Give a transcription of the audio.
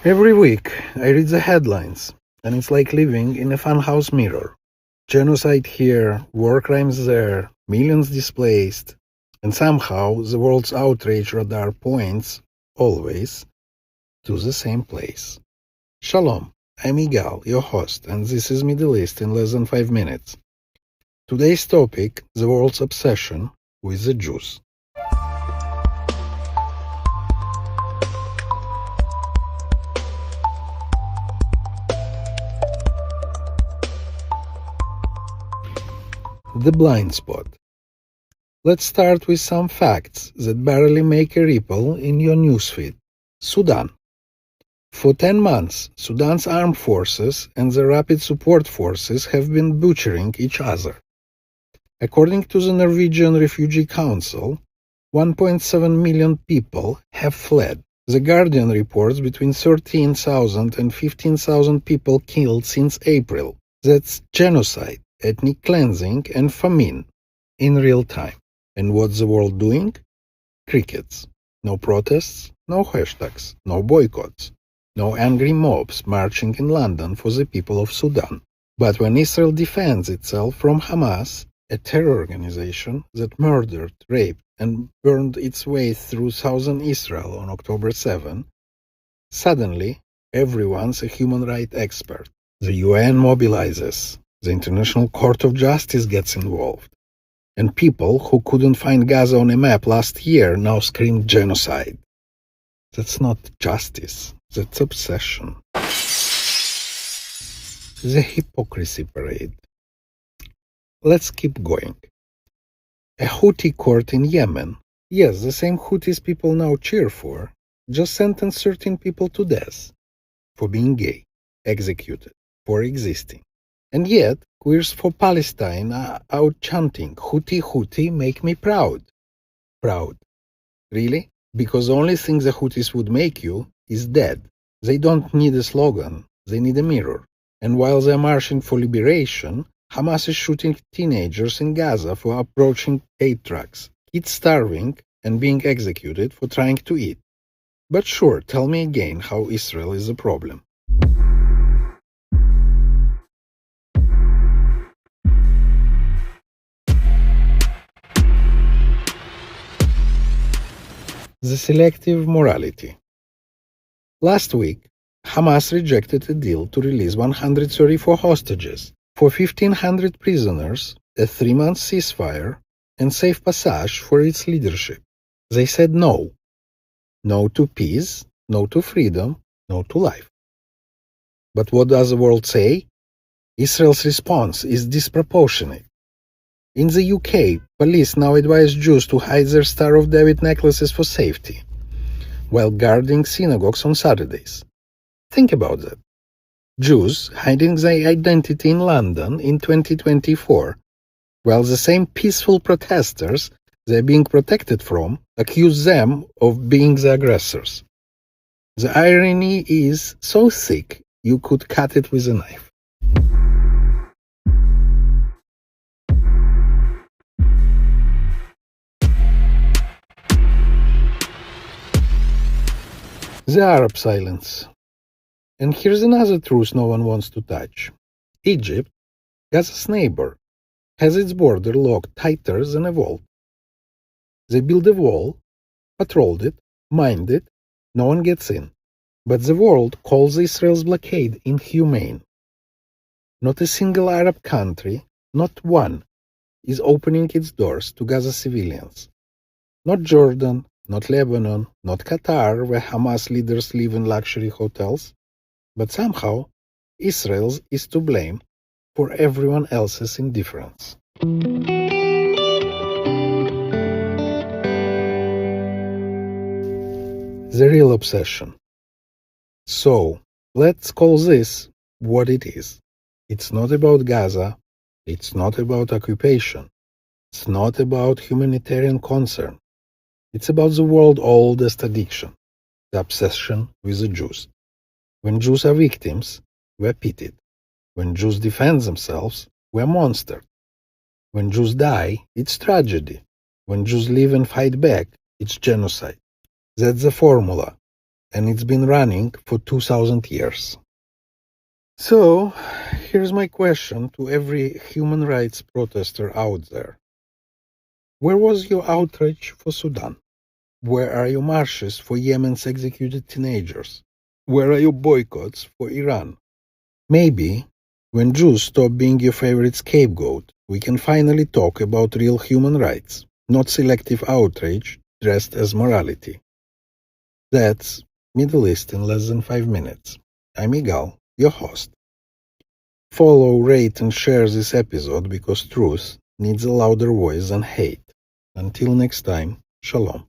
Every week, I read the headlines, and it's like living in a funhouse mirror. Genocide here, war crimes there, millions displaced, and somehow the world's outrage radar points, always, to the same place. Shalom, I'm Igal, your host, and this is Middle East in less than 5 minutes. Today's topic, the world's obsession with the Jews. The blind spot. Let's start with some facts that barely make a ripple in your newsfeed. Sudan. For 10 months, Sudan's armed forces and the rapid support forces have been butchering each other. According to the Norwegian Refugee Council, 1.7 million people have fled. The Guardian reports between 13,000 and 15,000 people killed since April. That's genocide, ethnic cleansing, and famine in real time. And what's the world doing? Crickets. No protests, no hashtags, no boycotts, no angry mobs marching in London for the people of Sudan. But when Israel defends itself from Hamas, a terror organization that murdered, raped, and burned its way through southern Israel on October 7, suddenly everyone's a human rights expert. The UN mobilizes. The International Court of Justice gets involved. And people who couldn't find Gaza on a map last year now scream genocide. That's not justice. That's obsession. The hypocrisy parade. Let's keep going. A Houthi court in Yemen, yes, the same Houthis people now cheer for, just sentenced 13 people to death for being gay, executed, for existing. And yet, queers for Palestine are out chanting, Houthi, Houthi, make me proud. Proud. Really? Because the only thing the Houthis would make you is dead. They don't need a slogan, they need a mirror. And while they're marching for liberation, Hamas is shooting teenagers in Gaza for approaching aid trucks, kids starving and being executed for trying to eat. But sure, tell me again how Israel is the problem. The selective morality. Last week, Hamas rejected a deal to release 134 hostages for 1,500 prisoners, a 3-month ceasefire, and safe passage for its leadership. They said no. No to peace, no to freedom, no to life. But what does the world say? Israel's response is disproportionate. In the UK, police now advise Jews to hide their Star of David necklaces for safety, while guarding synagogues on Saturdays. Think about that. Jews hiding their identity in London in 2024, while the same peaceful protesters they're being protected from accuse them of being the aggressors. The irony is so thick you could cut it with a knife. The Arab silence. And here's another truth no one wants to touch. Egypt, Gaza's neighbor, has its border locked tighter than a vault. They build a wall, patrolled it, mined it, no one gets in. But the world calls Israel's blockade inhumane. Not a single Arab country, not one, is opening its doors to Gaza civilians. Not Jordan, not Lebanon, not Qatar, where Hamas leaders live in luxury hotels. But somehow, Israel is to blame for everyone else's indifference. The real obsession. So, let's call this what it is. It's not about Gaza. It's not about occupation. It's not about humanitarian concern. It's about the world's oldest addiction, the obsession with the Jews. When Jews are victims, we're pitied. When Jews defend themselves, we're monstered. When Jews die, it's tragedy. When Jews live and fight back, it's genocide. That's the formula. and it's been running for 2000 years. So, here's my question to every human rights protester out there. Where was your outrage for Sudan? Where are your marches for Yemen's executed teenagers? Where are your boycotts for Iran? Maybe, when Jews stop being your favorite scapegoat, we can finally talk about real human rights, not selective outrage dressed as morality. That's Middle East in less than 5 minutes. I'm Igal, your host. Follow, rate, and share this episode because truth needs a louder voice than hate. Until next time, Shalom.